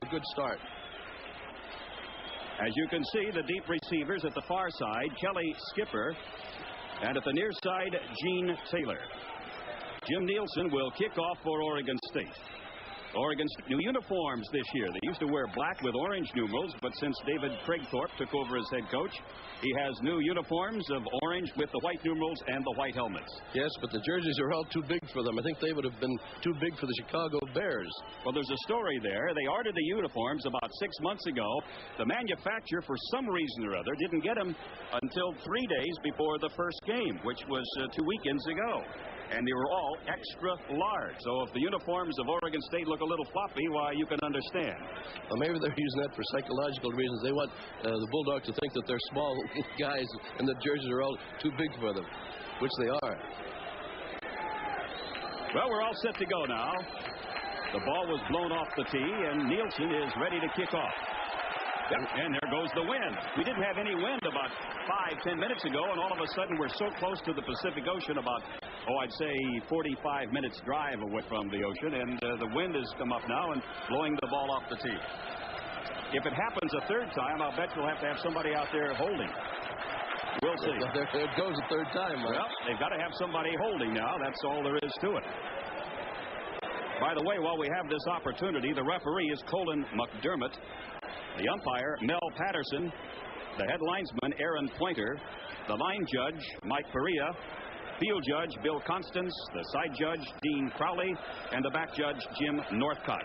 a good start. As you can see, the deep receivers at the far side, Kelly Skipper, and at the near side, Gene Taylor. Jim Nielsen will kick off for Oregon State. Oregon's new uniforms this year. They used to wear black with orange numerals, but since David Craigthorpe took over as head coach, he has new uniforms of orange with the white numerals and the white helmets. Yes, but the jerseys are all too big for them. I think they would have been too big for the Chicago Bears. Well, there's a story there. They ordered the uniforms about 6 months ago. The manufacturer, for some reason or other, didn't get them until 3 days before the first game, which was 2 weekends ago. And they were all extra large. So if the uniforms of Oregon State look a little floppy, why, you can understand. Well, maybe they're using that for psychological reasons. They want the Bulldogs to think that they're small guys and the jerseys are all too big for them, which they are. Well, we're all set to go now. The ball was blown off the tee, and Nielsen is ready to kick off. Yep, and there goes the wind. We didn't have any wind about 5-10 minutes ago, and all of a sudden we're so close to the Pacific Ocean, about, I'd say 45 minutes drive away from the ocean, and the wind has come up now and blowing the ball off the tee. If it happens a third time, I'll bet you'll have to have somebody out there holding. We'll see. There it goes a third time. Mike. Well, they've got to have somebody holding now. That's all there is to it. By the way, while we have this opportunity, the referee is Colin McDermott. The umpire, Mel Patterson. The head linesman, Aaron Pointer. The line judge, Mike Perea. Field judge, Bill Constance. The side judge, Dean Crowley. And the back judge, Jim Northcott.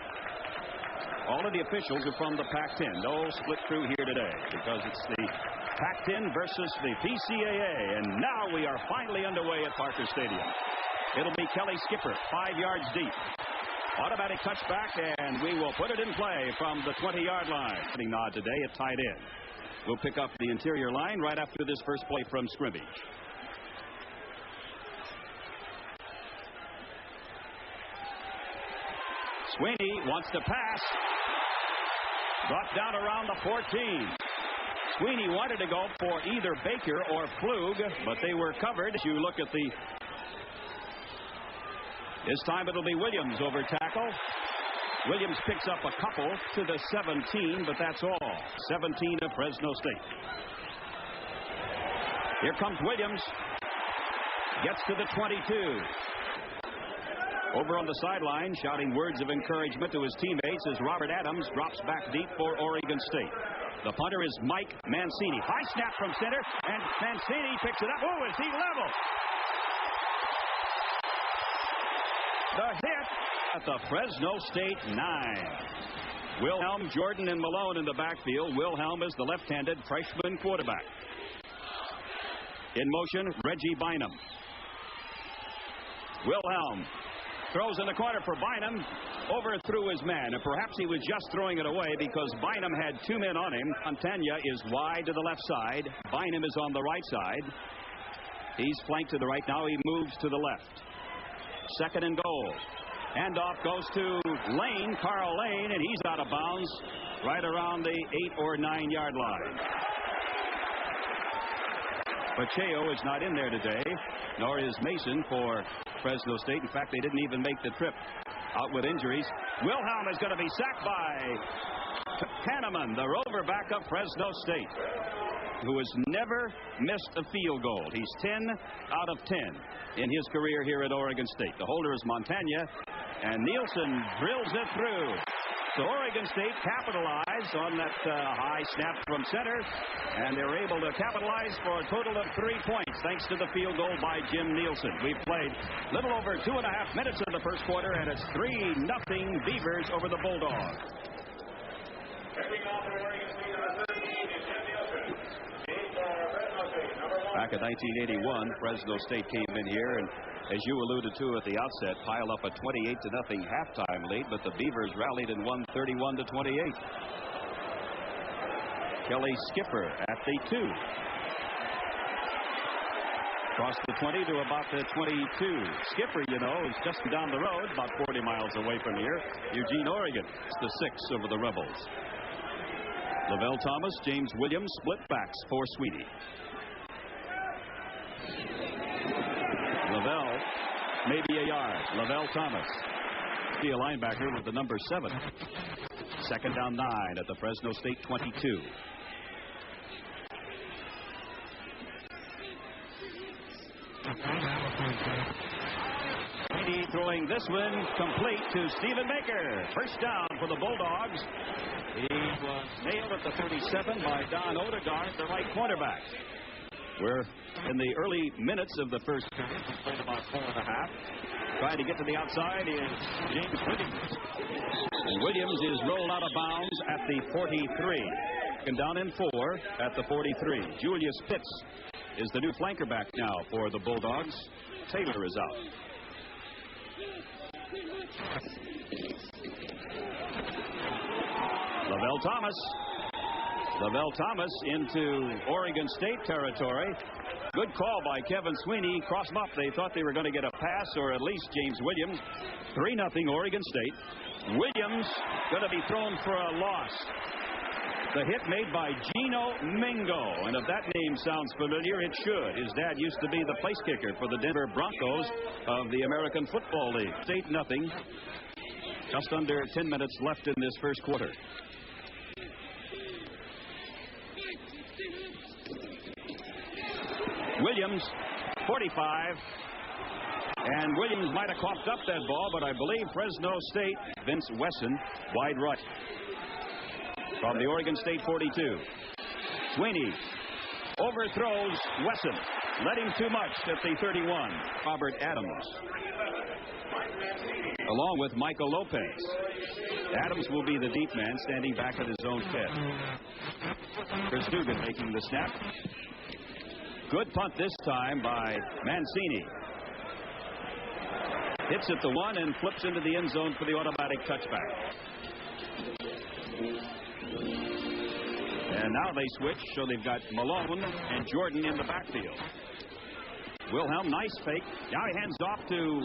All of the officials are from the Pac-10. No split through here today because it's the Pac-10 versus the PCAA. And now we are finally underway at Parker Stadium. It'll be Kelly Skipper, 5 yards deep. Automatic touchback, and we will put it in play from the 20-yard line. Nod today at tight end. We'll pick up the interior line right after this first play from scrimmage. Sweeney wants to pass. Brought down around the 14. Sweeney wanted to go for either Baker or Flug, but they were covered. As you look at the... This time it'll be Williams over tackle. Williams picks up a couple to the 17, but that's all. 17 of Fresno State. Here comes Williams. Gets to the 22. Over on the sideline, shouting words of encouragement to his teammates as Robert Adams drops back deep for Oregon State. The punter is Mike Mancini. High snap from center, and Mancini picks it up. Oh, is he level? The hit at the Fresno State 9. Wilhelm, Jordan, and Malone in the backfield. Wilhelm is the left-handed freshman quarterback. In motion, Reggie Bynum. Wilhelm throws in the corner for Bynum. Overthrew his man, and perhaps he was just throwing it away because Bynum had 2 men on him. Montana is wide to the left side. Bynum is on the right side. He's flanked to the right. Now he moves to the left. Second and goal. Handoff goes to Lane, Carl Lane, and he's out of bounds right around the 8 or 9 yard line. Pacheco is not in there today, nor is Mason for Fresno State. In fact, they didn't even make the trip. Out with injuries. Wilhelm is going to be sacked by Hannemann, the rover back of Fresno State, who has never missed a field goal. He's 10 out of 10 in his career here at Oregon State. The holder is Montana, and Nielsen drills it through. So Oregon State capitalized on that high snap from center, and they're able to capitalize for a total of 3 points thanks to the field goal by Jim Nielsen. We've played a little over 2.5 minutes in the first quarter, and it's 3-0 Beavers over the Bulldogs. Back in 1981, Fresno State came in here and, as you alluded to at the outset, piled up a 28-0 halftime lead, but the Beavers rallied and won 31-28. Kelly Skipper at the 2. Across the 20 to about the 22. Skipper, you know, is just down the road, about 40 miles away from here. Eugene, Oregon. It's the 6 over the Rebels. Lavale Thomas, James Williams, split backs for Sweeney. Lavelle, maybe a yard. Lavale Thomas. Be a linebacker with the number 7. Second down 9 at the Fresno State 22. Sweeney throwing this one complete to Stephen Baker. First down for the Bulldogs. He was nailed at the 37 by Don Odegaard, the right cornerback. We're in the early minutes of the first period. We've played about 4.5. Trying to get to the outside is James Williams. And Williams is rolled out of bounds at the 43. And down in 4 at the 43. Julius Pitts is the new flanker back now for the Bulldogs. Taylor is out. Lavale Thomas into Oregon State territory. Good call by Kevin Sweeney. Cross them up. They thought they were going to get a pass or at least James Williams. 3-0 Oregon State. Williams going to be thrown for a loss. The hit made by Gino Mingo. And if that name sounds familiar, it should. His dad used to be the place kicker for the Denver Broncos of the American Football League. 8-0. Just under 10 minutes left in this first quarter. Williams, 45. And Williams might have coughed up that ball, but I believe Fresno State, Vince Wesson, wide right. From the Oregon State 42. Sweeney overthrows Wesson. Letting too much at the 31. Robert Adams. Along with Michael Lopez. Adams will be the deep man standing back at his own 10. Chris Dugan making the snap. Good punt this time by Mancini. Hits at the 1 and flips into the end zone for the automatic touchback. And now they switch, so they've got Malone and Jordan in the backfield. Wilhelm, nice fake. Now he hands off to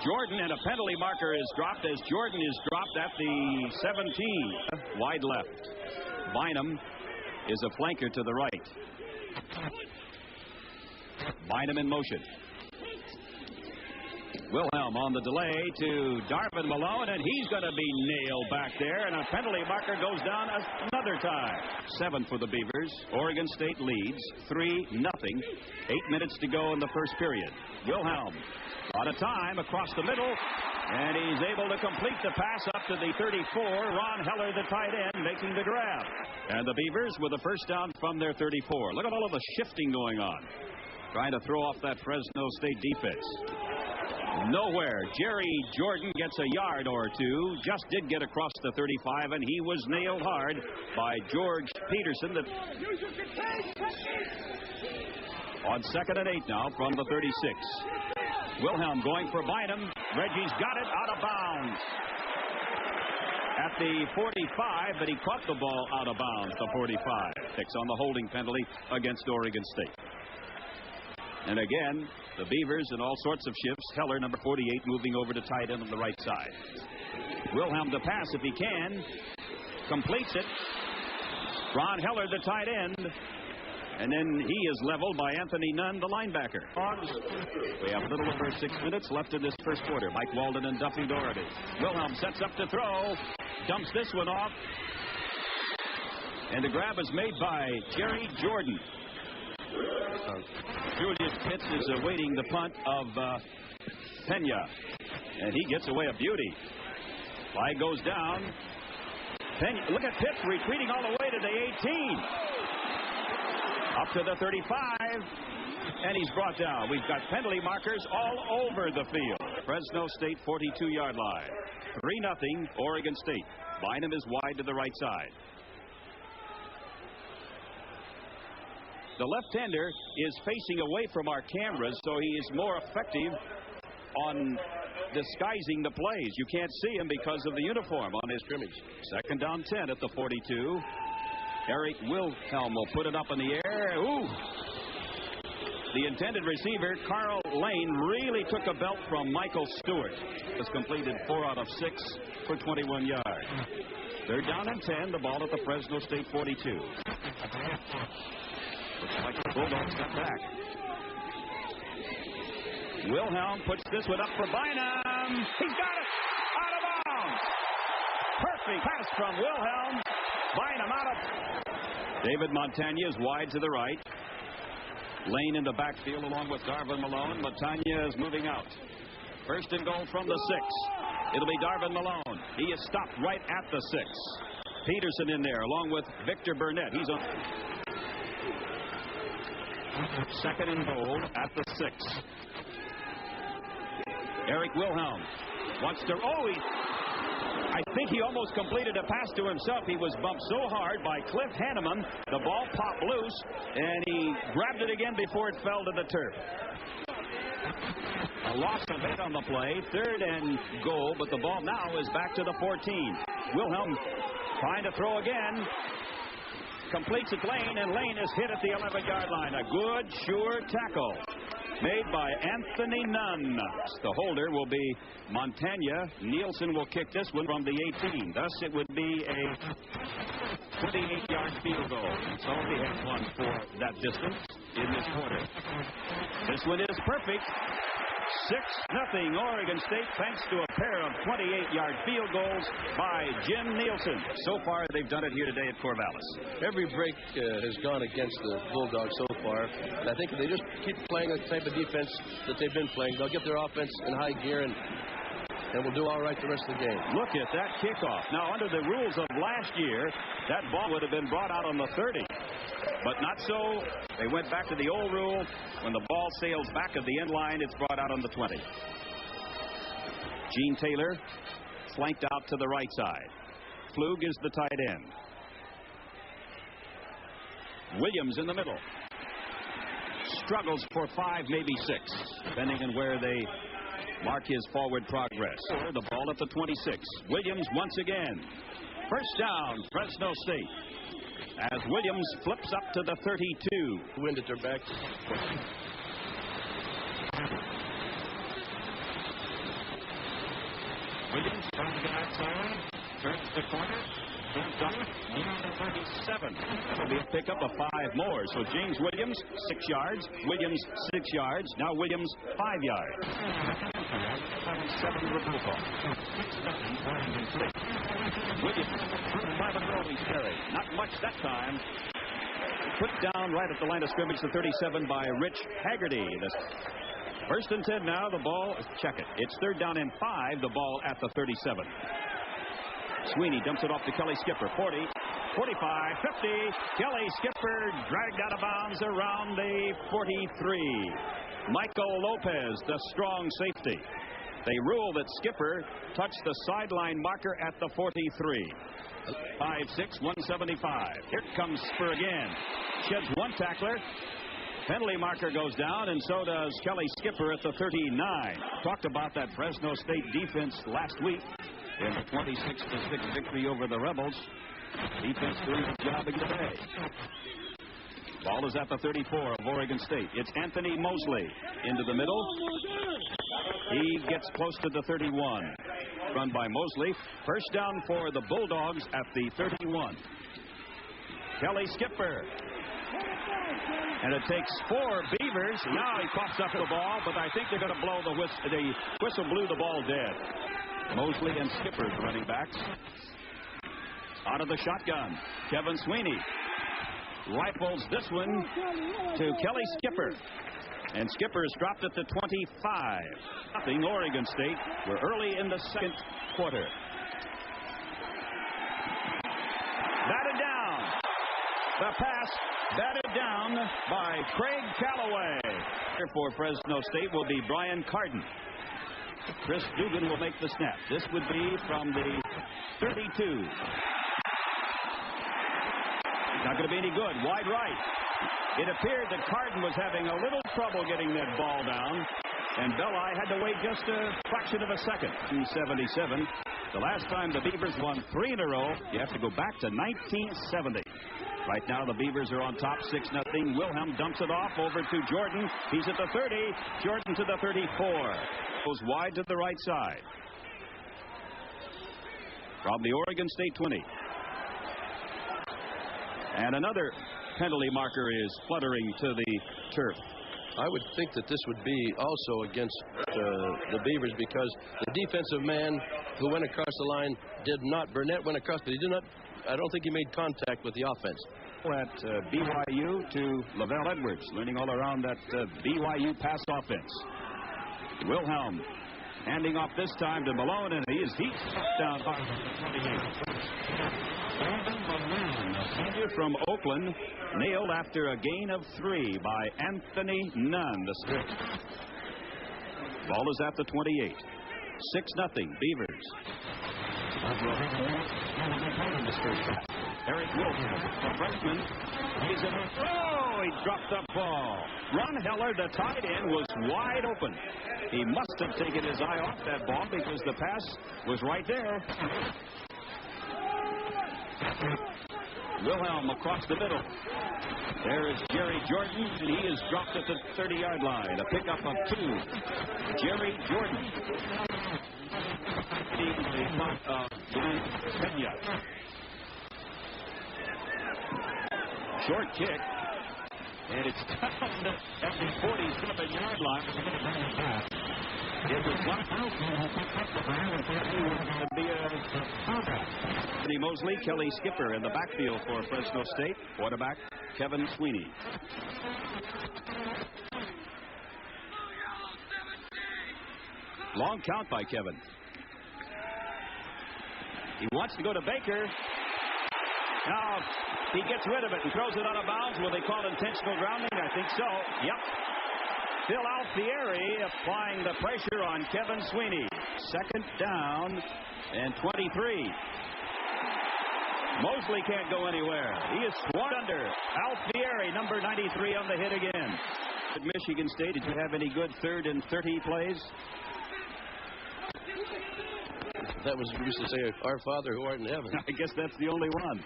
Jordan, and a penalty marker is dropped as Jordan is dropped at the 17. Wide left. Bynum is a flanker to the right. Bynum in motion. Wilhelm on the delay to Darvin Malone, and he's going to be nailed back there, and a penalty marker goes down another time. 7 for the Beavers. Oregon State leads 3-0. 8 minutes to go in the first period. Wilhelm out of time across the middle, and he's able to complete the pass up to the 34. Ron Heller, the tight end, making the grab. And the Beavers with a first down from their 34. Look at all of the shifting going on. Trying to throw off that Fresno State defense. Nowhere. Jerry Jordan gets a yard or two. Just did get across the 35, and he was nailed hard by George Peterson. On 2nd and 8 now from the 36. Wilhelm going for Bynum. Reggie's got it out of bounds. At the 45, but he caught the ball out of bounds, the 45. Picks on the holding penalty against Oregon State. And again, the Beavers in all sorts of shifts. Heller, number 48, moving over to tight end on the right side. Wilhelm to pass if he can. Completes it. Ron Heller, the tight end. And then he is leveled by Anthony Nunn, the linebacker. We have a little over 6 minutes left in this first quarter. Mike Walden and Duffy Doherty. Wilhelm sets up to throw. Dumps this one off. And the grab is made by Jerry Jordan. Julius Pitts is awaiting the punt of Pena. And he gets away a beauty. Flag goes down. Pena, look at Pitts retreating all the way to the 18. Up to the 35. And he's brought down. We've got penalty markers all over the field. Fresno State 42-yard line. 3-0 Oregon State. Bynum is wide to the right side. The left-hander is facing away from our cameras, so he is more effective on disguising the plays. You can't see him because of the uniform on his scrimmage. 2nd down 10 at the 42. Eric Wilhelm will put it up in the air. Ooh! The intended receiver, Carl Lane, really took a belt from Michael Stewart. Has completed 4 out of 6 for 21 yards. 3rd down and 10. The ball at the Fresno State 42. Looks like the Bulldogs got back. Wilhelm puts this one up for Bynum. He's got it! Out of bounds! Pass from Wilhelm. Buying him out of. David Montagna is wide to the right. Lane in the backfield along with Darvin Malone. Montagna is moving out. First and goal from the 6. It'll be Darvin Malone. He is stopped right at the 6. Peterson in there along with Victor Burnett. He's on. Second and goal at the 6. Eric Wilhelm wants to. I think he almost completed a pass to himself. He was bumped so hard by Cliff Hannemann. The ball popped loose, and he grabbed it again before it fell to the turf. A loss of 8 on the play. Third and goal, but the ball now is back to the 14. Wilhelm trying to throw again. Completes it Lane, and Lane is hit at the 11-yard line. A good, sure tackle made by Anthony Nunn. The holder will be Montagna. Nielsen will kick this one from the 18. Thus, it would be a 28-yard field goal. So he has one for that distance in this quarter. This one is perfect. 6-0 Oregon State, thanks to a pair of 28-yard field goals by Jim Nielsen. So far, they've done it here today at Corvallis. Every break has gone against the Bulldogs so far. And I think if they just keep playing the type of defense that they've been playing, they'll get their offense in high gear and we'll do all right the rest of the game. Look at that kickoff. Now, under the rules of last year, that ball would have been brought out on the 30. But not so. They went back to the old rule. When the ball sails back at the end line, it's brought out on the 20. Gene Taylor flanked out to the right side. Flug is the tight end. Williams in the middle. Struggles for 5, maybe 6, depending on where they mark his forward progress. The ball at the 26. Williams once again. First down, Fresno State. As Williams flips up to the 32. Wind at their back. Williams trying to get outside. Turns the corner. Turns up. Near the 37. That'll be a pickup of 5 more. So James Williams, 6 yards. Williams, 6 yards. Now Williams, 5 yards. 7 removal. Williams, by the rolling carry. Not much that time. Put down right at the line of scrimmage, the 37 by Rich Haggerty. First and 10 now. The ball, check it. It's third down and 5. The ball at the 37. Sweeney dumps it off to Kelly Skipper. 40, 45, 50. Kelly Skipper dragged out of bounds around the 43. Michael Lopez, the strong safety. They rule that Skipper touched the sideline marker at the 43. 5'6", 175. Here comes Skipper again. Sheds one tackler. Penalty marker goes down, and so does Kelly Skipper at the 39. Talked about that Fresno State defense last week in the 26-6 victory over the Rebels. Defense doing the job again today. Ball is at the 34 of Oregon State. It's Anthony Mosley into the middle. He gets close to the 31. Run by Mosley. First down for the Bulldogs at the 31. Kelly Skipper. And it takes 4 Beavers. Now he pops up the ball, but I think they're going to blow the whistle. The whistle blew the ball dead. Mosley and Skipper, the running backs. Out of the shotgun, Kevin Sweeney rifles this one to Kelly Skipper. And Skipper is dropped at the 25. Nothing Oregon State. We're early in the second quarter. Batted down. The pass batted down by Craig Calloway. Here for Fresno State will be Brian Carden. Chris Dugan will make the snap. This would be from the 32. Not going to be any good. Wide right. It appeared that Carden was having a little trouble getting that ball down, and Belli had to wait just a fraction of a second. 77. The last time the Beavers won 3 in a row, you have to go back to 1970. Right now, the Beavers are on top 6-0. Wilhelm dumps it off over to Jordan. He's at the 30. Jordan to the 34. Goes wide to the right side. From the Oregon State 20. And another penalty marker is fluttering to the turf. I would think that this would be also against the Beavers, because the defensive man who went across the line did not. Burnett went across, but he did not. I don't think he made contact with the offense. At BYU to Lavelle Edwards, learning all around that BYU pass offense. Wilhelm handing off this time to Malone, and he's down hard at the 28. Senior from Oakland, nailed after a gain of 3 by Anthony Nunn. Ball is at the 28. 6-0 Beavers. Eric Wilson, the freshman. He's in. Oh, he dropped the ball. Ron Heller, the tight end, was wide open. He must have taken his eye off that ball because the pass was right there. Wilhelm across the middle. There is Jerry Jordan, and he is dropped at the 30-yard line. A pickup of 2. Jerry Jordan. The punt of Kenya. Short kick, and it's down at the 47-yard line. It was Anthony Mosley, Kelly Skipper in the backfield for Fresno State. Quarterback Kevin Sweeney. Long count by Kevin. He wants to go to Baker. Now he gets rid of it and throws it out of bounds. Will they call intentional grounding? I think so. Yep. Phil Alfieri applying the pressure on Kevin Sweeney. 2nd down and 23. Mosley can't go anywhere. He is swung under. Alfieri, number 93, on the hit again. At Michigan State, did you have any good 3rd and 30 plays? That was, we used to say, our Father who art in heaven. I guess that's the only one.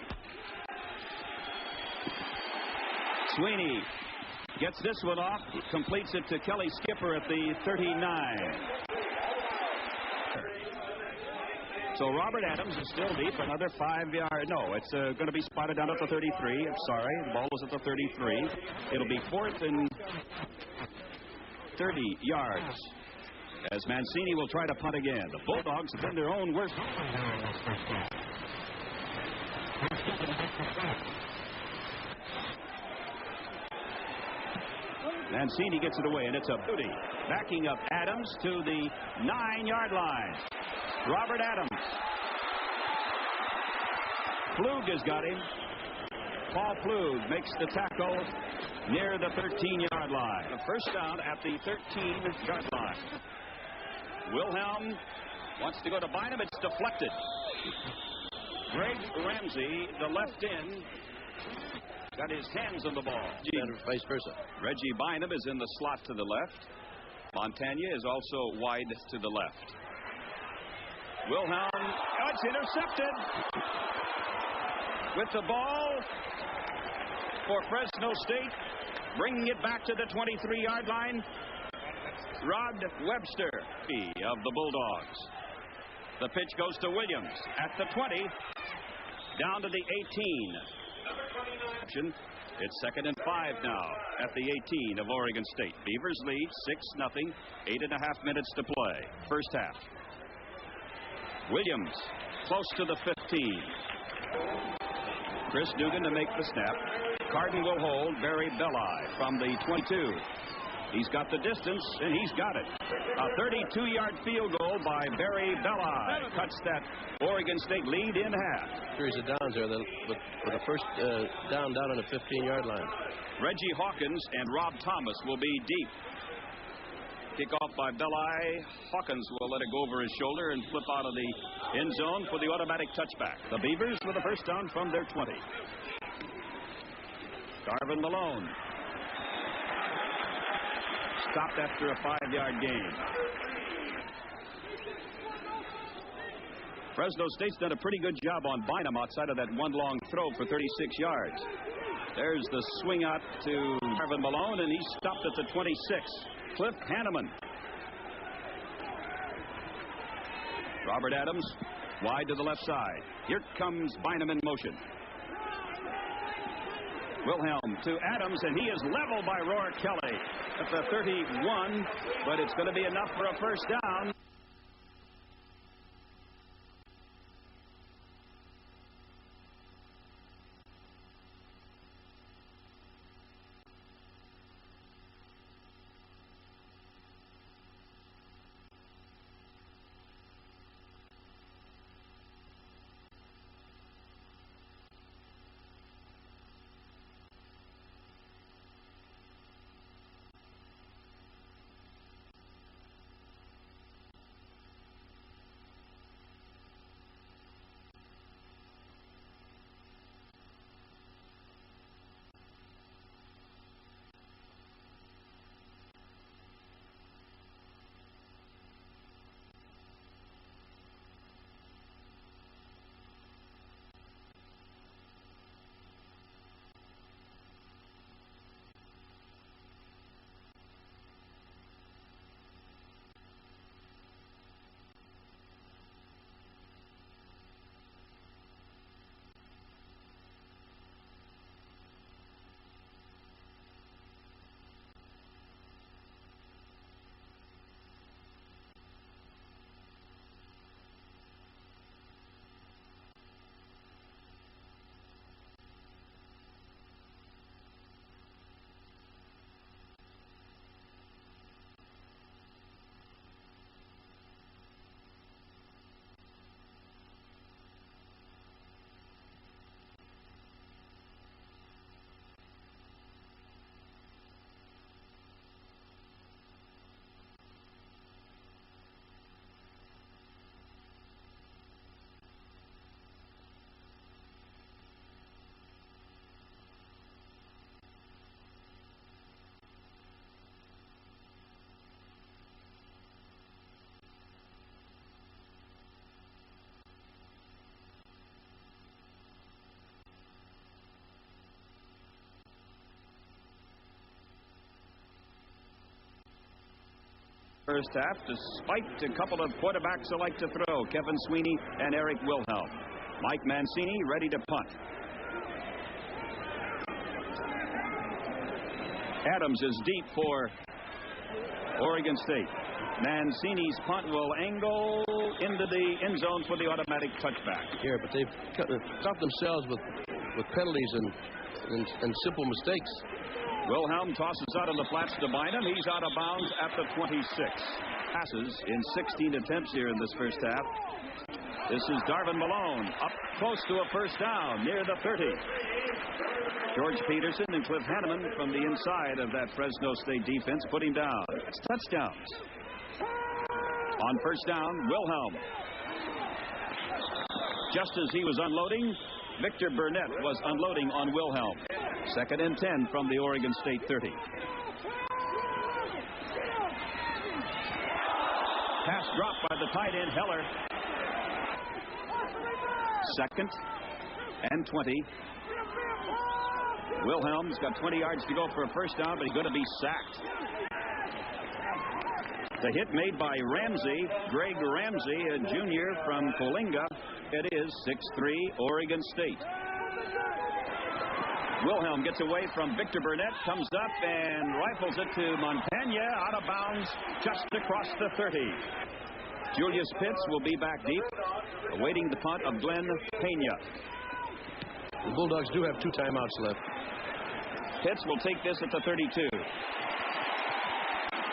Sweeney gets this one off, completes it to Kelly Skipper at the 39. So Robert Adams is still deep, another 5-yard. No, it's going to be spotted down at the 33. I'm sorry, the ball is at the 33. It'll be 4th and 30 yards. As Mancini will try to punt again. The Bulldogs have been their own worst. Mancini gets it away, and it's a booty. Backing up Adams to the 9-yard line. Robert Adams. Flug has got him. Paul Flug makes the tackle near the 13-yard line. A first down at the 13-yard line. Wilhelm wants to go to Bynum. It's deflected. Greg Ramsey, the left end, got his hands on the ball. And vice versa. Reggie Bynum is in the slot to the left. Montagna is also wide to the left. Wilhelm, it's intercepted. With the ball for Fresno State, bringing it back to the 23-yard line. Rod Webster of the Bulldogs. The pitch goes to Williams at the 20, down to the 18. It's 2nd and 5 now at the 18 of Oregon State. Beavers lead 6-0, 8.5 minutes to play. First half. Williams close to the 15. Chris Dugan to make the snap. Carden will hold Barry Belli from the 22. He's got the distance, and he's got it. A 32-yard field goal by Barry Belli cuts that Oregon State lead in half. Series of downs there for the first down on the 15-yard line. Reggie Hawkins and Rob Thomas will be deep. Kickoff by Belli. Hawkins will let it go over his shoulder and flip out of the end zone for the automatic touchback. The Beavers with a first down from their 20. Garvin Malone. Stopped after a 5-yard gain. Fresno State's done a pretty good job on Bynum outside of that one long throw for 36 yards. There's the swing out to Garvin Malone, and he's stopped at the 26. Cliff Hannemann. Robert Adams wide to the left side. Here comes Bynum in motion. Wilhelm to Adams, and he is leveled by Roar Kelly at the 31, but it's going to be enough for a first down. First half, despite a couple of quarterbacks who like to throw, Kevin Sweeney and Eric Wilhelm. Mike Mancini ready to punt. Adams is deep for Oregon State. Mancini's punt will angle into the end zone for the automatic touchback. Here, but they've caught themselves with penalties and simple mistakes. Wilhelm tosses out on the flats to Bynum. He's out of bounds at the 26. Passes in 16 attempts here in this first half. This is Darvin Malone up close to a first down near the 30. George Peterson and Cliff Hannemann from the inside of that Fresno State defense put him down. It's touchdowns. On first down, Wilhelm. Just as he was unloading, Victor Burnett was unloading on Wilhelm. Second and 10 from the Oregon State 30. Pass dropped by the tight end Heller. Second and 20. Wilhelm's got 20 yards to go for a first down, but he's going to be sacked. The hit made by Ramsey, Greg Ramsey, a junior from Coalinga. It is 6-3 Oregon State. Wilhelm gets away from Victor Burnett, comes up and rifles it to Montaigne, out of bounds just across the 30. Julius Pitts will be back deep, awaiting the punt of Glenn Pena. The Bulldogs do have 2 timeouts left. Pitts will take this at the 32.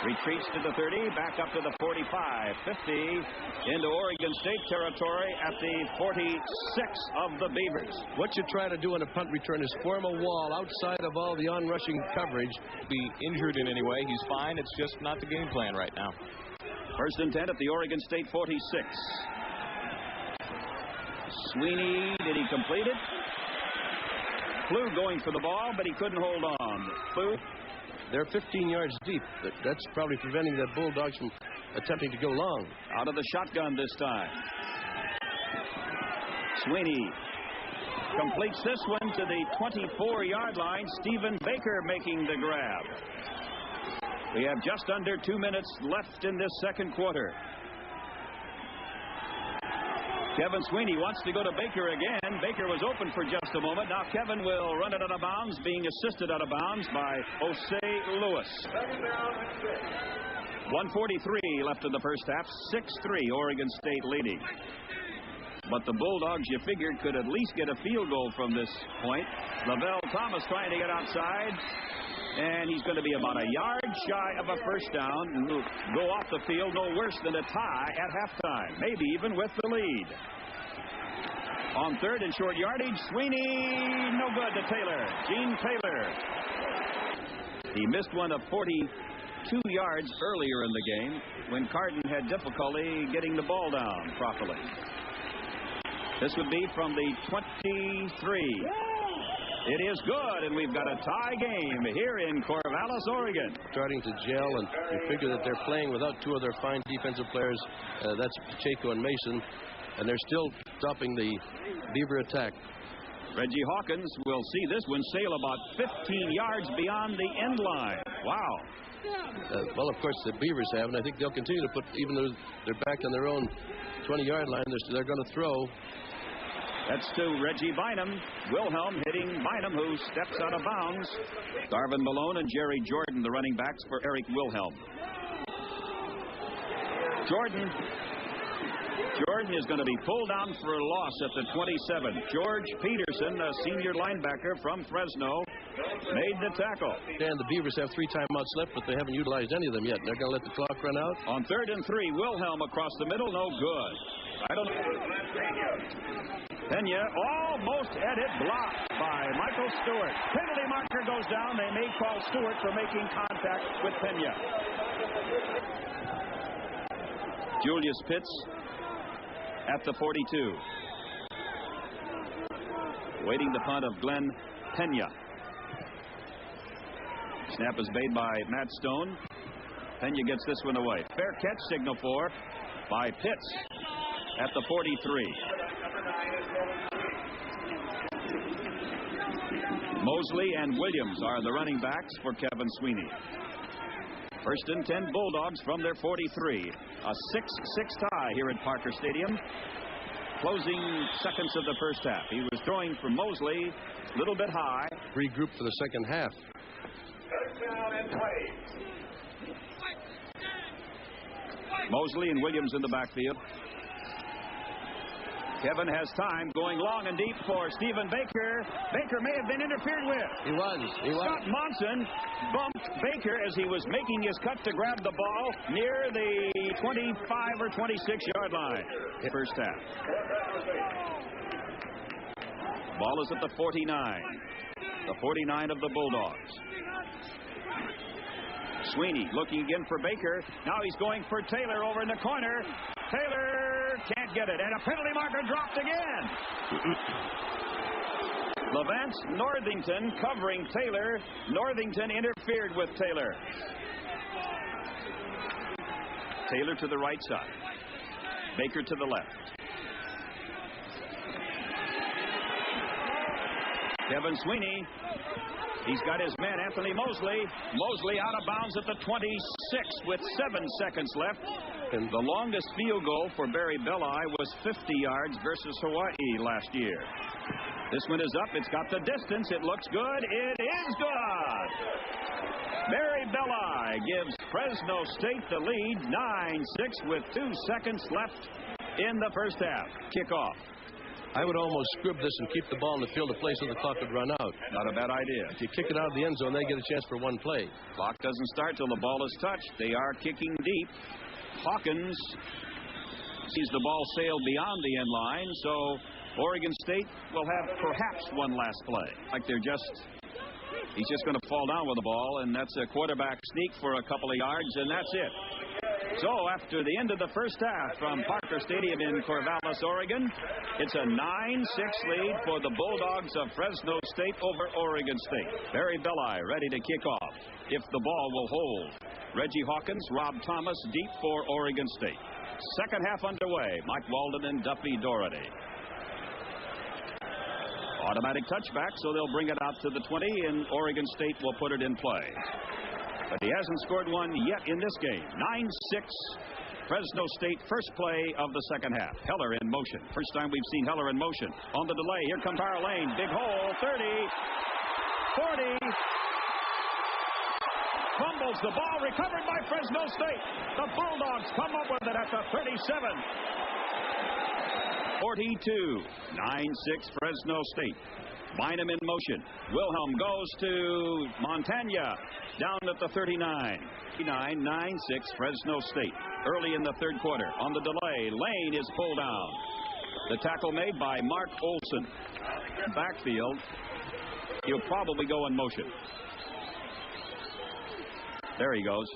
Retreats to the 30, back up to the 45, 50, into Oregon State territory at the 46 of the Beavers. What you try to do on a punt return is form a wall outside of all the on-rushing coverage. Be injured in any way, he's fine. It's just not the game plan right now. First and 10 at the Oregon State 46. Sweeney, did he complete it? Flew going for the ball, but he couldn't hold on. Flew. They're 15 yards deep. That's probably preventing the Bulldogs from attempting to go long. Out of the shotgun this time. Sweeney completes this one to the 24-yard line. Stephen Baker making the grab. We have just under 2 minutes left in this second quarter. Kevin Sweeney wants to go to Baker again. Baker was open for just a moment. Now Kevin will run it out of bounds, being assisted out of bounds by Jose Lewis. 1:43 left in the first half. 6-3 Oregon State leading. But the Bulldogs, you figured, could at least get a field goal from this point. Lavale Thomas trying to get outside. And he's going to be about a yard shy of a first down. And will go off the field no worse than a tie at halftime. Maybe even with the lead. On third and short yardage, Sweeney, no good to Taylor. Gene Taylor. He missed one of 42 yards earlier in the game when Carden had difficulty getting the ball down properly. This would be from the 23. It is good, and we've got a tie game here in Corvallis, Oregon. Starting to gel, and you figure that they're playing without two of their fine defensive players. That's Pacheco and Mason, and they're still stopping the Beaver attack. Reggie Hawkins will see this one sail about 15 yards beyond the end line. Wow. Well, of course, the Beavers have, and I think they'll continue to put, even though they're back on their own 20-yard line, they're going to throw. That's to Reggie Bynum. Wilhelm hitting Bynum, who steps out of bounds. Darvin Malone and Jerry Jordan, the running backs for Eric Wilhelm. Jordan is going to be pulled down for a loss at the 27. George Peterson, a senior linebacker from Fresno, made the tackle. And the Beavers have 3 timeouts left, but they haven't utilized any of them yet. They're going to let the clock run out. On 3rd and 3, Wilhelm across the middle, no good. I don't know. Pena almost had it blocked by Michael Stewart. Penalty marker goes down. They may call Stewart for making contact with Pena. Julius Pitts at the 42. Waiting the punt of Glenn Pena. Snap is made by Matt Stone. Pena gets this one away. Fair catch signal for by Pitts at the 43. Mosley and Williams are the running backs for Kevin Sweeney. 1st and 10 Bulldogs from their 43. A 6-6 tie here at Parker Stadium. Closing seconds of the first half. He was throwing for Mosley a little bit high. Regroup for the second half. Mosley and Williams in the backfield. Kevin has time, going long and deep for Stephen Baker. Baker may have been interfered with. He was. Scott Monson bumped Baker as he was making his cut to grab the ball near the 25 or 26-yard line. First half. Ball is at the 49. The 49 of the Bulldogs. Sweeney looking again for Baker. Now he's going for Taylor over in the corner. Taylor can't get it, and a penalty marker dropped again. Levance Northington covering Taylor. Northington interfered with Taylor. Taylor to the right side. Baker to the left. Kevin Sweeney. He's got his man, Anthony Mosley. Mosley out of bounds at the 26 with 7 seconds left. And the longest field goal for Barry Belli was 50 yards versus Hawaii last year. This one is up. It's got the distance. It looks good. It is good. Barry Belli gives Fresno State the lead, 9-6 with 2 seconds left in the first half. Kickoff. I would almost scrib this and keep the ball in the field of play so the clock would run out. Not a bad idea. If you kick it out of the end zone, they get a chance for one play. Clock doesn't start till the ball is touched. They are kicking deep. Hawkins sees the ball sail beyond the end line, so Oregon State will have perhaps one last play. Like he's just going to fall down with the ball, and that's a quarterback sneak for a couple of yards, and that's it. So after the end of the first half from Parker Stadium in Corvallis, Oregon, it's a 9-6 lead for the Bulldogs of Fresno State over Oregon State. Barry Belli ready to kick off if the ball will hold. Reggie Hawkins, Rob Thomas deep for Oregon State. Second half underway. Mike Walden and Duffy Doherty. Automatic touchback, so they'll bring it out to the 20, and Oregon State will put it in play. But he hasn't scored one yet in this game. 9-6 Fresno State, first play of the second half. Heller in motion. First time we've seen Heller in motion. On the delay, here comes our lane. Big hole, 30, 40. Fumbles the ball, recovered by Fresno State. The Bulldogs come up with it at the 37. 42, 9-6 Fresno State. Bynum in motion. Wilhelm goes to Montagna down at the 39. 9-6 Fresno State. Early in the third quarter. On the delay, Lane is pulled down. The tackle made by Mark Olson. Backfield. He'll probably go in motion. There he goes.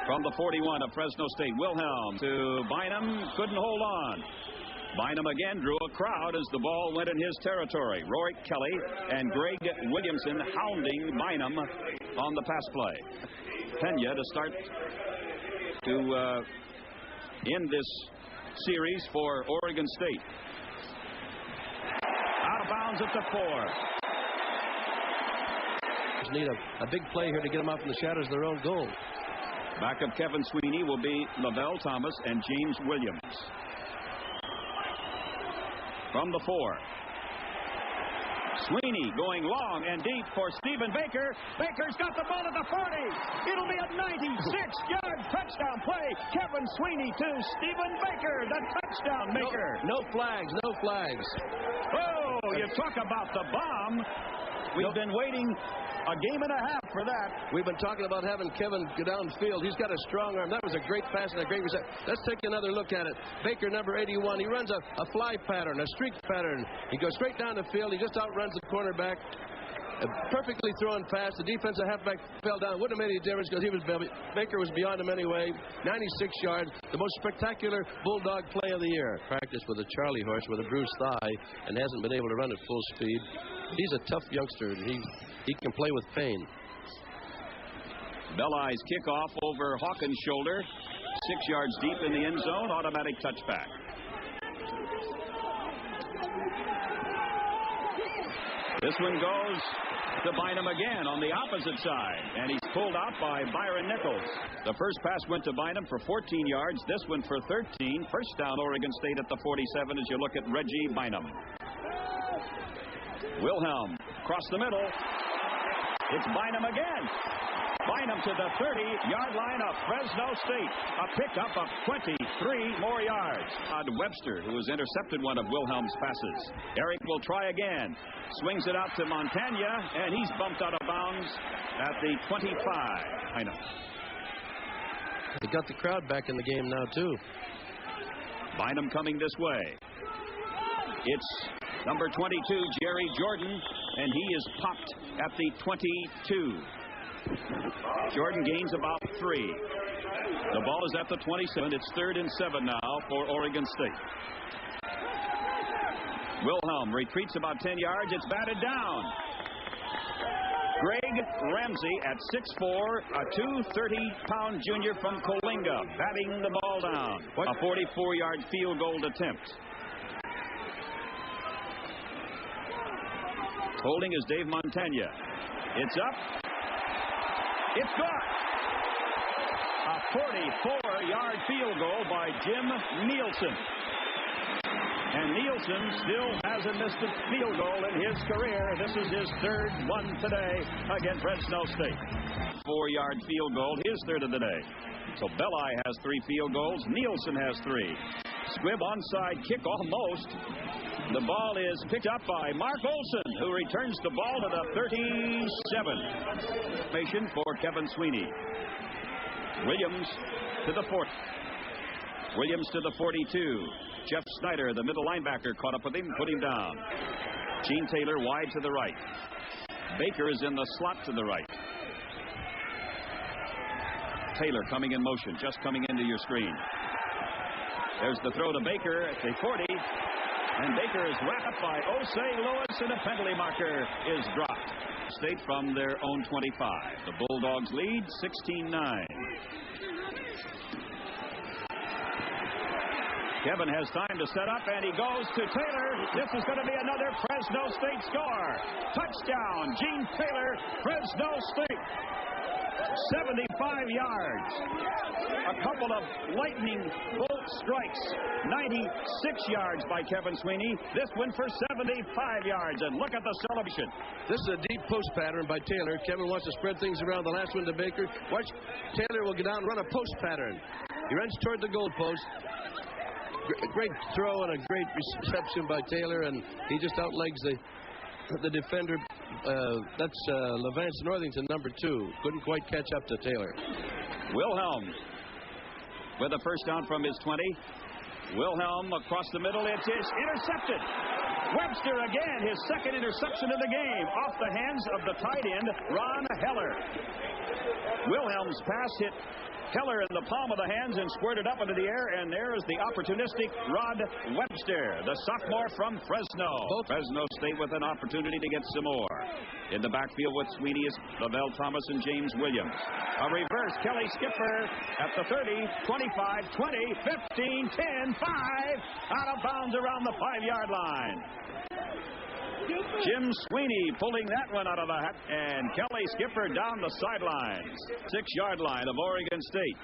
From the 41 of Fresno State, Wilhelm to Bynum. Couldn't hold on. Bynum again drew a crowd as the ball went in his territory. Roy Kelly and Greg Williamson hounding Bynum on the pass play. Pena to start to end this series for Oregon State. Out of bounds at the 4. Need a big play here to get them out from the shadows of their own goal. Back of Kevin Sweeney will be Lavale Thomas and James Williams. From the 4. Sweeney going long and deep for Stephen Baker. Baker's got the ball at the 40. It'll be a 96-yard touchdown play. Kevin Sweeney to Stephen Baker, the touchdown maker. No flags, no flags. Oh, you talk about the bomb. We've been waiting a game and a half for that. We've been talking about having Kevin go downfield. He's got a strong arm. That was a great pass and a great reception. Let's take another look at it. Baker, number 81. He runs a fly pattern, a streak pattern. He goes straight down the field. He just outruns the cornerback. A perfectly thrown pass. The defensive halfback fell down. Wouldn't have made any difference because Baker was beyond him anyway. 96 yards. The most spectacular Bulldog play of the year. Practice with a Charlie horse with a bruised thigh and hasn't been able to run at full speed. He's a tough youngster, and he can play with pain. Belli's kickoff over Hawkins' shoulder. 6 yards deep in the end zone. Automatic touchback. This one goes to Bynum again on the opposite side, and he's pulled out by Byron Nichols. The first pass went to Bynum for 14 yards. This one for 13. First down, Oregon State at the 47 as you look at Reggie Bynum. Wilhelm across the middle. It's Bynum again. Bynum to the 30-yard line of Fresno State. A pickup of 23 more yards. Webster, who has intercepted one of Wilhelm's passes. Eric will try again. Swings it out to Montagna, and he's bumped out of bounds at the 25. I know. They got the crowd back in the game now, too. Bynum coming this way. It's number 22, Jerry Jordan, and he is popped at the 22. Jordan gains about 3. The ball is at the 27. It's 3rd and 7 now for Oregon State. Wilhelm retreats about 10 yards. It's batted down. Greg Ramsey at 6'4", a 230-pound junior from Coalinga, batting the ball down. A 44-yard field goal attempt. Holding is Dave Montagna. It's up. It's good. A 44-yard field goal by Jim Nielsen. And Nielsen still hasn't missed a field goal in his career. This is his 3rd one today against Fresno State. 4-yard field goal, his 3rd of the day. So Belli has 3 field goals. Nielsen has 3. Squibb onside kick almost. The ball is picked up by Mark Olson, who returns the ball to the 37. Patient for Kevin Sweeney. Williams to the 40. Williams to the 42. Jeff Snyder, the middle linebacker, caught up with him, put him down. Gene Taylor wide to the right. Baker is in the slot to the right. Taylor coming in motion, just coming into your screen. There's the throw to Baker at the 40. And Baker is wrapped up by Osei Lewis, and a penalty marker is dropped. State from their own 25. The Bulldogs lead 16-9. Kevin has time to set up, and he goes to Taylor. This is going to be another Fresno State score. Touchdown, Gene Taylor, Fresno State. 75 yards. A couple of lightning bolt strikes. 96 yards by Kevin Sweeney. This one for 75 yards. And look at the celebration. This is a deep post pattern by Taylor. Kevin wants to spread things around. The last one to Baker. Watch, Taylor will get down and run a post pattern. He runs toward the goal post. Great throw and a great reception by Taylor, and he just outlegs the defender. That's Levance Northington, number 2. Couldn't quite catch up to Taylor. Wilhelm with a first down from his 20. Wilhelm across the middle. It is intercepted. Webster again, his second interception of the game, off the hands of the tight end, Ron Heller. Wilhelm's pass hit Heller in the palm of the hands and squirted up into the air, and there is the opportunistic Rod Webster, the sophomore from Fresno. Fresno State with an opportunity to get some more. In the backfield with Sweeney is Lavale Thomas and James Williams. A reverse, Kelly Skipper at the 30, 25, 20, 15, 10, 5, out of bounds around the 5-yard line. Jim Sweeney pulling that one out of the hat, and Kelly Skipper down the sidelines. 6-yard line of Oregon State.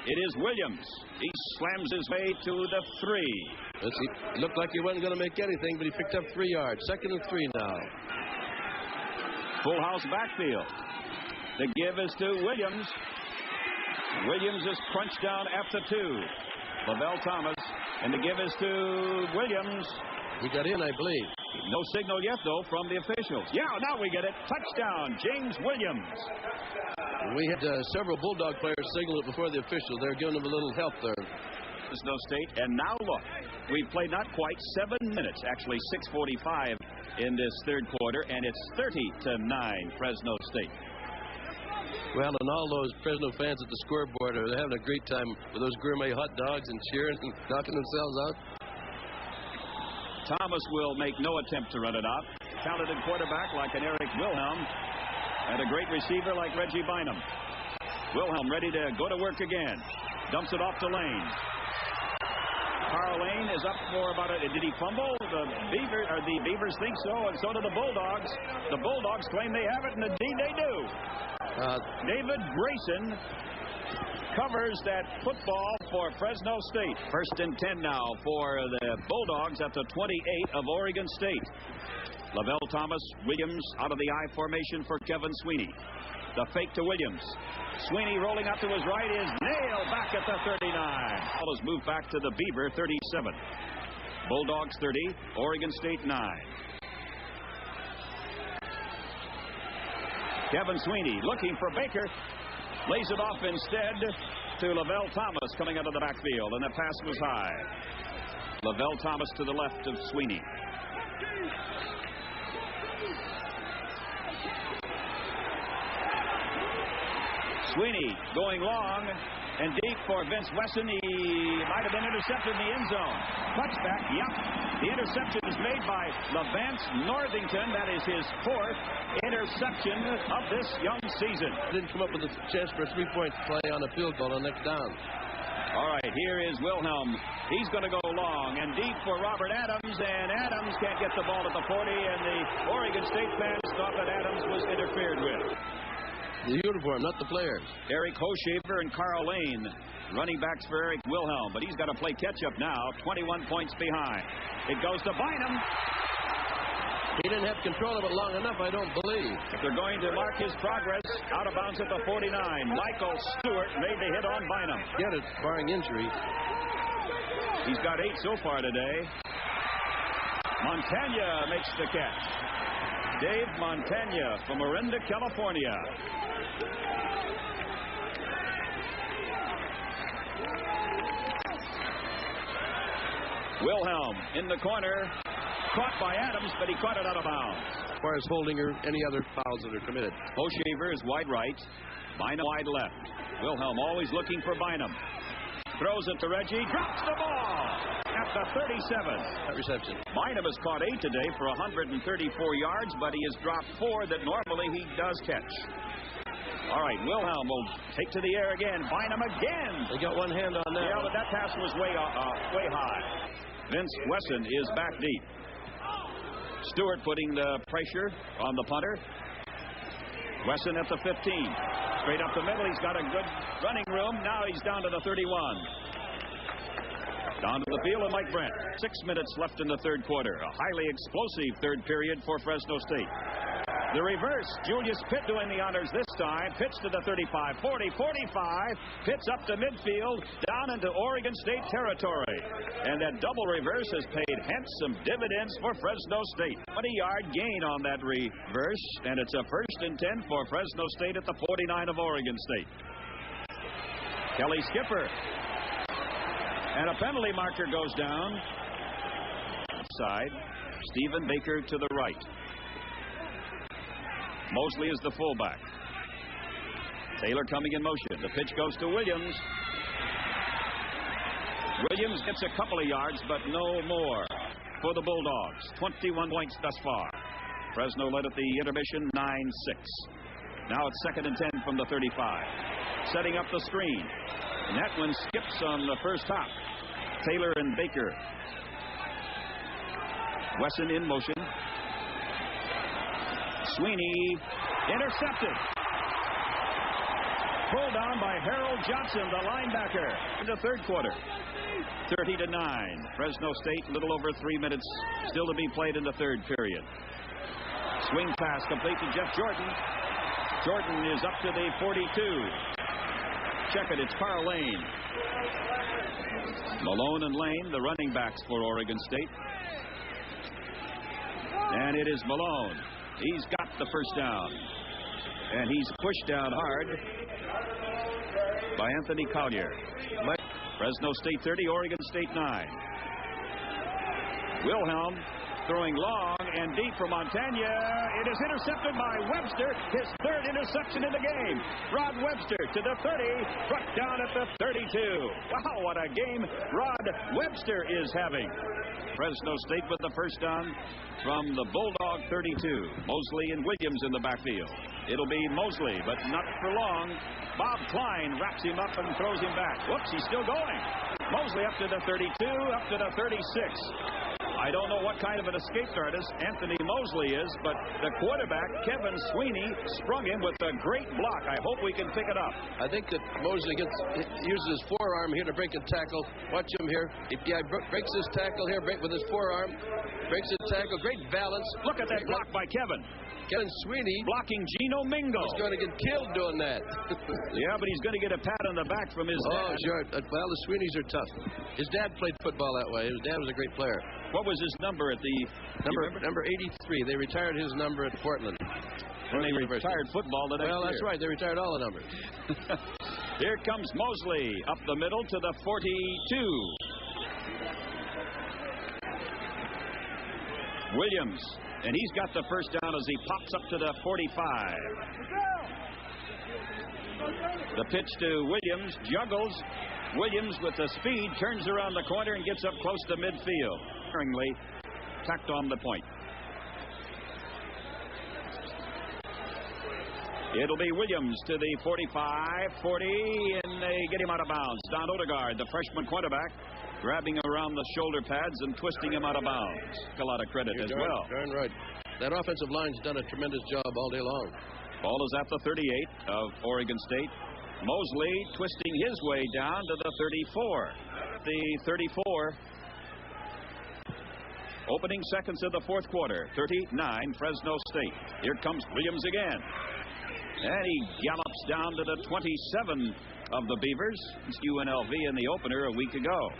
It is Williams. He slams his way to the 3. It looked like he wasn't going to make anything, but he picked up 3 yards. 2nd and 3 now. Full house backfield. The give is to Williams. Williams is crunched down at the 2. Lavale Thomas, and the give is to Williams. He got in, I believe. No signal yet, though, from the officials. Yeah, now we get it. Touchdown, James Williams. We had several Bulldog players signal it before the officials. They're giving them a little help there. Fresno State, and now look. We've played not quite 7 minutes, actually 6:45 in this third quarter, and it's 30-9 Fresno State. Well, and all those Fresno fans at the scoreboard are having a great time with those gourmet hot dogs and cheering and knocking themselves out. Thomas will make no attempt to run it out. Talented quarterback like an Eric Wilhelm, and a great receiver like Reggie Bynum. Wilhelm ready to go to work again. Dumps it off to Lane. Carl Lane is up for about a... Did he fumble? The Beavers think so, and so do the Bulldogs. The Bulldogs claim they have it, and indeed they do. David Grayson covers that football for Fresno State. 1st and 10 now for the Bulldogs at the 28 of Oregon State. Lavale Thomas, Williams out of the I formation for Kevin Sweeney. The fake to Williams. Sweeney rolling out to his right is nailed back at the 39. Ball is moved back to the Beaver 37. Bulldogs 30, Oregon State 9. Kevin Sweeney looking for Baker. Lays it off instead to Lavale Thomas coming out of the backfield, and the pass was high. Lavale Thomas to the left of Sweeney. Sweeney going long and deep for Vince Wesson. He might have been intercepted in the end zone. Touchback, yep. The interception is made by Levance Northington. That is his 4th interception of this young season. Didn't come up with a chance for a 3-point play on a field goal on next down. All right, here is Wilhelm. He's going to go long and deep for Robert Adams, and Adams can't get the ball at the 40, and the Oregon State fans thought that Adams was interfered with. The uniform, not the players. Eric Hoshaver and Carl Lane, running backs for Eric Wilhelm, but he's got to play catch-up now, 21 points behind. It goes to Bynum. He didn't have control of it long enough, I don't believe. If they're going to mark his progress, out of bounds at the 49. Michael Stewart made the hit on Bynum. Get it, barring injury. He's got 8 so far today. Montagna makes the catch. Dave Montagna from Orinda, California. Wilhelm in the corner. Caught by Adams, but he caught it out of bounds. As far as holding or any other fouls that are committed. Hoshaver is wide right. Bynum wide left. Wilhelm always looking for Bynum. Throws it to Reggie. Drops the ball at the 37. That reception. Bynum has caught 8 today for 134 yards, but he has dropped 4 that normally he does catch. All right, Wilhelm will take to the air again. Bynum again. They got one hand on that. Yeah, but that pass was way high. Vince Wesson is back deep. Stewart putting the pressure on the punter. Wesson at the 15. Straight up the middle. He's got a good running room. Now he's down to the 31. Down to the field and Mike Brent. 6 minutes left in the third quarter. A highly explosive third period for Fresno State. The reverse. Julius Pitt doing the honors this time. Pitch to the 35, 40, 45. Pitch up to midfield. Down into Oregon State territory. And that double reverse has paid handsome dividends for Fresno State. 20-yard gain on that reverse. And it's a 1st and 10 for Fresno State at the 49 of Oregon State. Kelly Skipper. And a penalty marker goes down. Side. Stephen Baker to the right. Mosley is the fullback. Taylor coming in motion. The pitch goes to Williams. Williams gets a couple of yards, but no more for the Bulldogs. 21 points thus far. Fresno led at the intermission 9-6. Now it's 2nd and 10 from the 35. Setting up the screen. And that one skips on the first hop. Taylor and Baker. Wesson in motion. Sweeney intercepted. Pulled down by Harold Johnson, the linebacker, in the third quarter. 30-9. Fresno State, a little over 3 minutes still to be played in the third period. Swing pass complete to Jeff Jordan. Jordan is up to the 42. Check it, it's Carl Lane. Malone and Lane, the running backs for Oregon State. And it is Malone. He's got the first down. And he's pushed down hard by Anthony Collier. Fresno State 30, Oregon State 9. Wilhelm throwing long and deep for Montagna. It is intercepted by Webster. His third interception in the game. Rod Webster to the 30. Struck down at the 32. Wow, what a game Rod Webster is having. Fresno State with the first down from the Bulldog 32. Mosley and Williams in the backfield. It'll be Mosley, but not for long. Bob Klein wraps him up and throws him back. Whoops, he's still going. Mosley up to the 32, up to the 36. I don't know what kind of an escape artist Anthony Mosley is, but the quarterback, Kevin Sweeney, sprung him with a great block. I hope we can pick it up. I think that Mosley uses his forearm here to break a tackle. Watch him here. Breaks his tackle here, with his forearm. Breaks his tackle. Great balance. Look at that block by Kevin. Kevin Sweeney blocking Gino Mingo. He's going to get killed doing that. Yeah, but he's going to get a pat on the back from his dad. Oh, sure. Well, the Sweeneys are tough. His dad played football that way. His dad was a great player. What was his number at the... Number 83. They retired his number at Portland. And they retired football the next year. That's right. They retired all the numbers. Here comes Mosley up the middle to the 42. Williams. And he's got the first down as he pops up to the 45. The pitch to Williams. Juggles. Williams with the speed turns around the corner and gets up close to midfield. Tacked on the point. It'll be Williams to the 45, 40, and they get him out of bounds. Don Odegaard, the freshman quarterback, grabbing around the shoulder pads and twisting him out of bounds. A lot of credit as well. Darn right. That offensive line's done a tremendous job all day long. Ball is at the 38 of Oregon State. Mosley twisting his way down to the 34. The 34. Opening seconds of the fourth quarter. 39, Fresno State. Here comes Williams again. And he gallops down to the 27 of the Beavers. It's UNLV in the opener a week ago.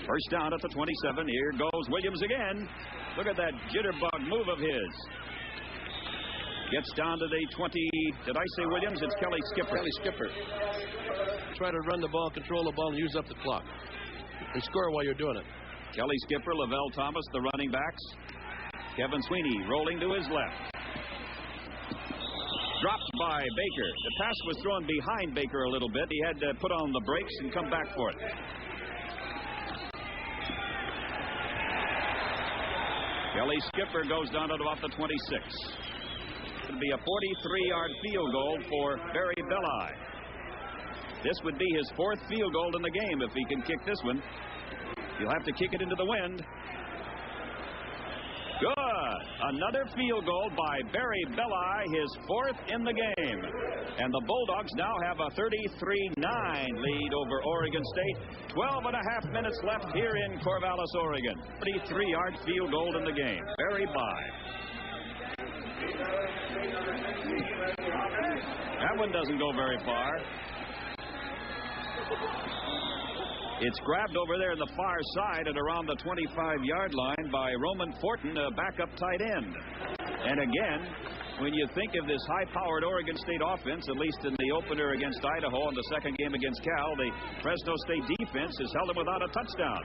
First down at the 27. Here goes Williams again. Look at that jitterbug move of his. Gets down to the 20. Did I say Williams? It's Kelly Skipper. Kelly Skipper. Try to run the ball, control the ball, and use up the clock. And score while you're doing it. Kelly Skipper, Lavelle Thomas, the running backs. Kevin Sweeney rolling to his left. Dropped by Baker. The pass was thrown behind Baker a little bit. He had to put on the brakes and come back for it. Kelly Skipper goes down to about the 26. It'll be a 43-yard field goal for Barry Belli. This would be his fourth field goal in the game if he can kick this one. He'll have to kick it into the wind. Good. Another field goal by Belli, his 4th in the game. And the Bulldogs now have a 33-9 lead over Oregon State. 12 and a half minutes left here in Corvallis, Oregon. 33-yard field goal in the game. Berry by. That one doesn't go very far. It's grabbed over there in the far side at around the 25-yard line by Roman Fortin, a backup tight end. And again, when you think of this high-powered Oregon State offense, at least in the opener against Idaho and the second game against Cal, the Fresno State defense has held them without a touchdown.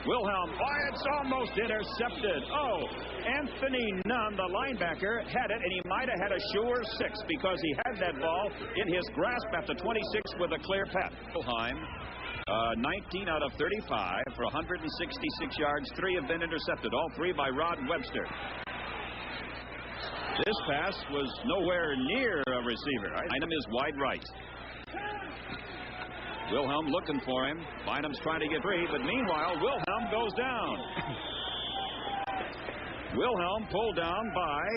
Wilhelm, it's almost intercepted. Anthony Nunn, the linebacker, had it, and he might have had a sure 6 because he had that ball in his grasp at the 26 with a clear path. Wilhelm, 19 out of 35 for 166 yards. 3 have been intercepted, all 3 by Rod Webster. This pass was nowhere near a receiver. Bynum is wide right. Wilhelm looking for him. Bynum's trying to get free, but meanwhile, Wilhelm goes down. Wilhelm pulled down by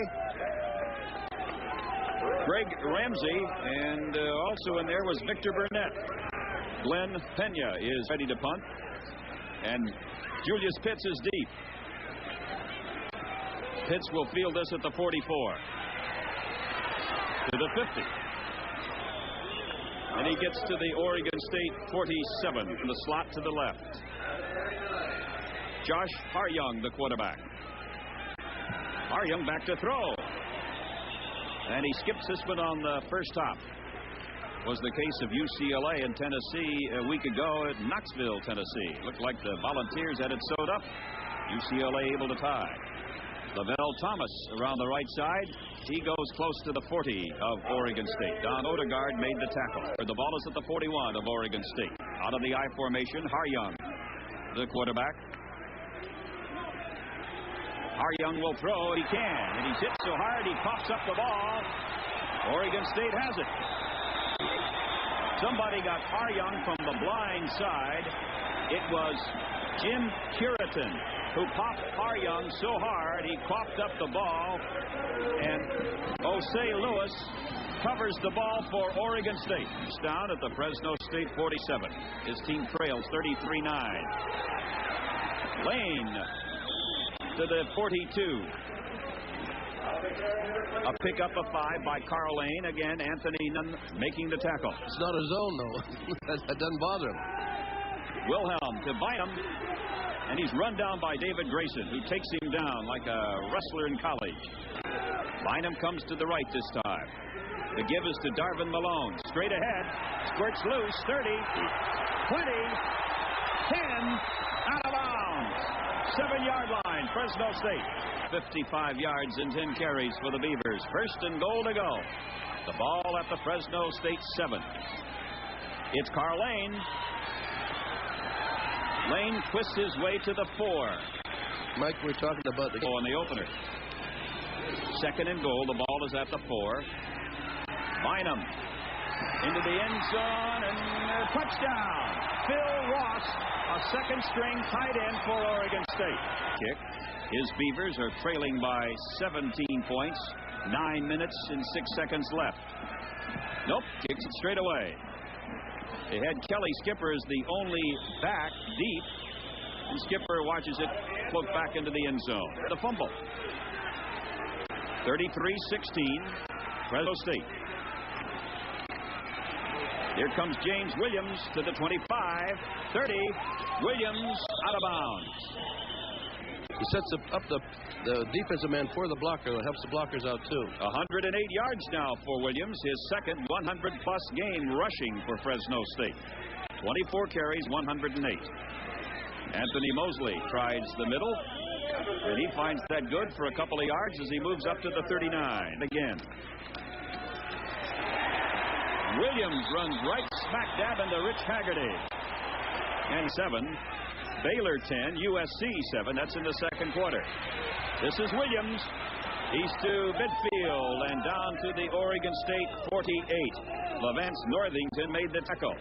Greg Ramsey, and also in there was Victor Burnett. Glenn Pena is ready to punt, and Julius Pitts is deep. Pitts will field this at the 44. To the 50. And he gets to the Oregon State 47 in the slot to the left. Josh Haryoung, the quarterback. Haryoung back to throw. And he skips this one on the first hop. Was the case of UCLA and Tennessee a week ago at Knoxville, Tennessee. Looked like the Volunteers had it sewed up. UCLA able to tie. Lavale Thomas around the right side. He goes close to the 40 of Oregon State. Don Odegaard made the tackle. The ball is at the 41 of Oregon State. Out of the I formation, Haryoung, the quarterback. Haryoung will throw. He can. And he's hit so hard he pops up the ball. Oregon State has it. Somebody got Haryoung from the blind side. It was Jim Curitan who popped Haryoung so hard he coughed up the ball, and Osei Lewis covers the ball for Oregon State. He's down at the Fresno State 47. His team trails 33-9. Lane to the 42. A pickup of 5 by Carl Lane. Again, Anthony Nunn making the tackle. It's not a zone, though. That doesn't bother him. Wilhelm to Bynum. And he's run down by David Grayson, who takes him down like a wrestler in college. Bynum comes to the right this time. The give is to Darvin Malone. Straight ahead. Squirts loose. 30. 20. 10. Out of bounds. 7-yard line. Fresno State. 55 yards and 10 carries for the Beavers. First and goal to go. The ball at the Fresno State 7. It's Carl Lane. Lane twists his way to the 4. Mike, we're talking about the goal in the opener. Second and goal. The ball is at the 4. Bynum into the end zone and touchdown. Phil Ross, a second-string tight end for Oregon State. Kick. His Beavers are trailing by 17 points. 9 minutes and 6 seconds left. Nope. Kicks it straight away. They had Kelly Skipper as the only back deep, and Skipper watches it float back into the end zone. The fumble. 33-16, Fresno State. Here comes James Williams to the 25, 30. Williams out of bounds. He sets up the defensive man for the blocker. It helps the blockers out, too. 108 yards now for Williams. His second 100-plus game rushing for Fresno State. 24 carries, 108. Anthony Mosley tries the middle, and he finds that good for a couple of yards as he moves up to the 39 again. Williams runs right smack dab into Rich Haggerty. And 7. Baylor 10, USC 7. That's in the second quarter. This is Williams. He's to midfield and down to the Oregon State 48. Levance Northington made the tackle.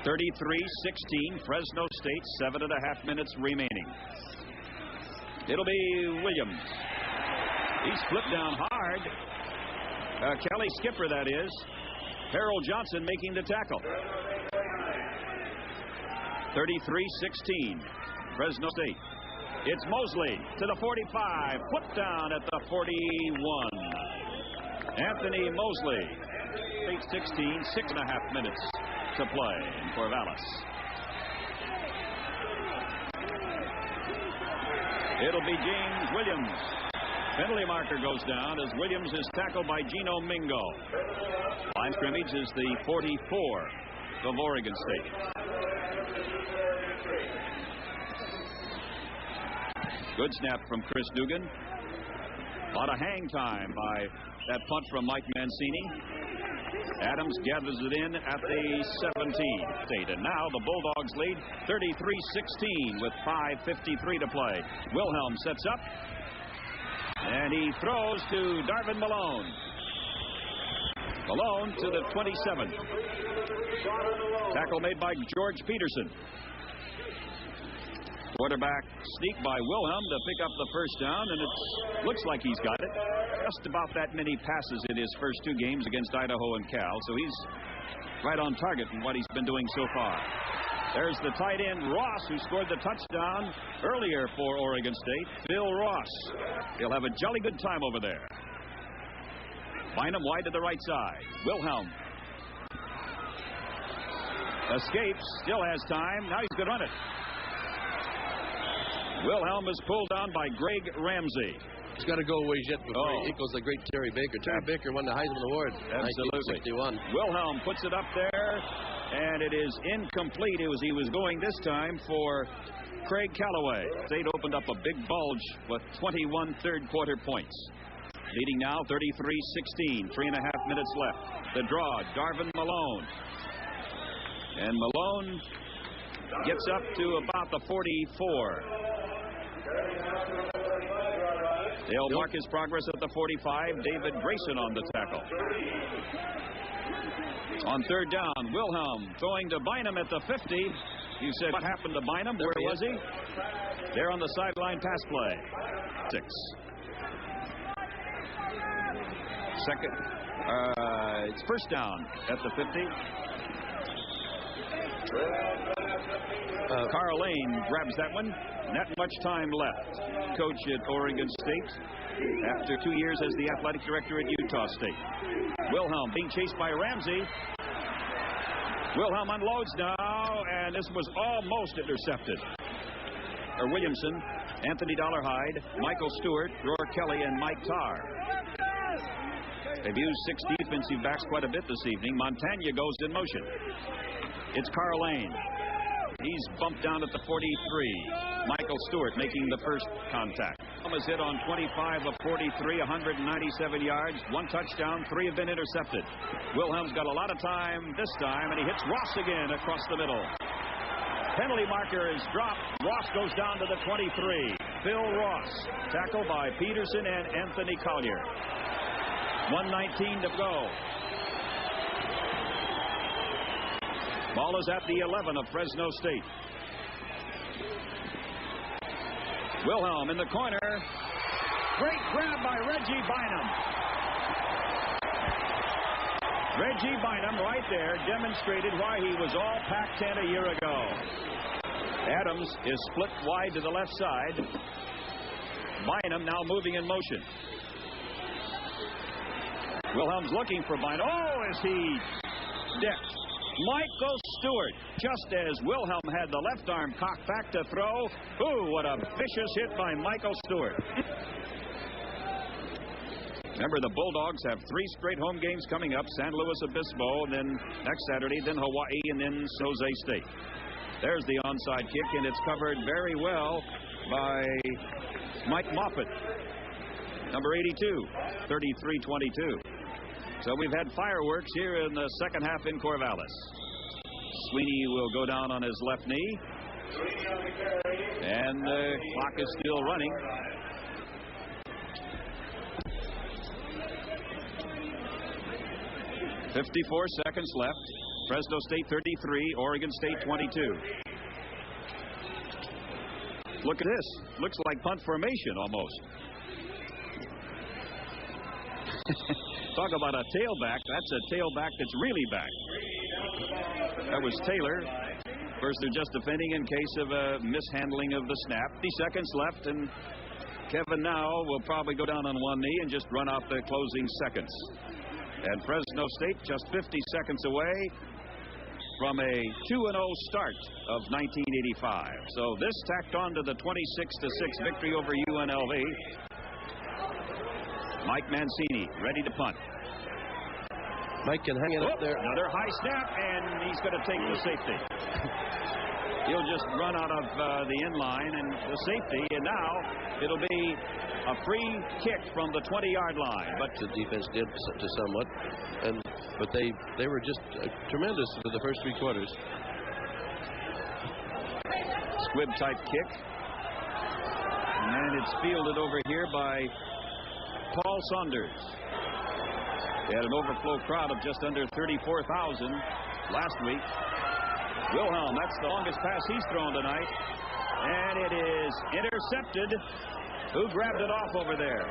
33-16, Fresno State, 7.5 minutes remaining. It'll be Williams. He's flipped down hard. Kelly Skipper, that is. Harold Johnson making the tackle. 33-16. Fresno State. It's Mosley to the 45. Put down at the 41. Anthony Mosley. 8-16. 6.5 minutes to play in Corvallis. It'll be James Williams. Penalty marker goes down as Williams is tackled by Gino Mingo. Line scrimmage is the 44 of Oregon State. Good snap from Chris Dugan. A lot of hang time by that punt from Mike Mancini. Adams gathers it in at the 17. And now the Bulldogs lead 33-16 with 5:53 to play. Wilhelm sets up. And he throws to Darvin Malone. Malone to the 27. Tackle made by George Peterson. Quarterback sneak by Wilhelm to pick up the first down, and it looks like he's got it. Just about that many passes in his first 2 games against Idaho and Cal, so he's right on target in what he's been doing so far. There's the tight end, Ross, who scored the touchdown earlier for Oregon State. Phil Ross. He'll have a jolly good time over there. Bynum wide to the right side. Wilhelm. Escapes. Still has time. Now he's going to run it. Wilhelm is pulled down by Greg Ramsey. He's got to go a ways yet before he equals the great Terry Baker. Terry Baker won the Heisman Award in 1961. Wilhelm puts it up there. And it is incomplete. He was going this time for Craig Callaway. State opened up a big bulge with 21 third-quarter points. Leading now 33-16. 3.5 minutes left. The draw, Darvin Malone. And Malone gets up to about the 44. They'll mark his progress at the 45. David Grayson on the tackle. On third down, Wilhelm throwing to Bynum at the 50. You said, what happened to Bynum? Where was he? There on the sideline pass play. 6. Second. It's first down at the 50. Carl Lane grabs that one. Not much time left. Coach at Oregon State after 2 years as the athletic director at Utah State. Wilhelm being chased by Ramsey. Wilhelm unloads now, and this was almost intercepted. Williamson, Anthony Dollarhide, Michael Stewart, Roar Kelly, and Mike Tarr. They've used 6 defensive backs quite a bit this evening. Montagna goes in motion. It's Carl Lane. He's bumped down at the 43. Michael Stewart making the first contact. Thomas hit on 25 of 43, 197 yards, 1 touchdown, 3 have been intercepted. Wilhelm's got a lot of time this time, and he hits Ross again across the middle. Penalty marker is dropped. Ross goes down to the 23. Phil Ross, tackled by Peterson and Anthony Collier. 1:19 to go. Ball is at the 11 of Fresno State. Wilhelm in the corner. Great grab by Reggie Bynum. Reggie Bynum right there demonstrated why he was all Pac-10 a year ago. Adams is split wide to the left side. Bynum now moving in motion. Wilhelm's looking for Bynum. Oh, is he decked? Michael Stewart, just as Wilhelm had the left arm cocked back to throw. Ooh, what a vicious hit by Michael Stewart. Remember, the Bulldogs have 3 straight home games coming up. San Luis Obispo, then next Saturday, then Hawaii, and then San Jose State. There's the onside kick, and it's covered very well by Mike Moffitt. Number 82, 33-22. So we've had fireworks here in the second half in Corvallis. Sweeney will go down on his left knee. And the clock is still running. .54 seconds left. Fresno State 33, Oregon State 22. Look at this. Looks like punt formation almost. Talk about a tailback. That's a tailback that's really back. That was Taylor. First, they're just defending in case of a mishandling of the snap. 50 seconds left, and Kevin now will probably go down on one knee and just run out the closing seconds. And Fresno State just 50 seconds away from a 2-0 start of 1985. So this tacked on to the 26-6 victory over UNLV. Mike Mancini ready to punt. Mike can hang it up there. Another high snap, and he's going to take the safety. He'll just run out of the end line and the safety, and now it'll be a free kick from the 20-yard line. But the defense did to somewhat, but they were just tremendous for the first 3 quarters. Squib type kick, and it's fielded over here by Paul Saunders. They had an overflow crowd of just under 34,000 last week. Wilhelm, that's the longest pass he's thrown tonight. And it is intercepted. Who grabbed it off over there?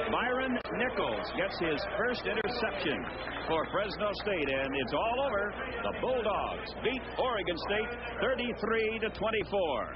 Myron Nichols gets his first interception for Fresno State, and it's all over. The Bulldogs beat Oregon State 33-24.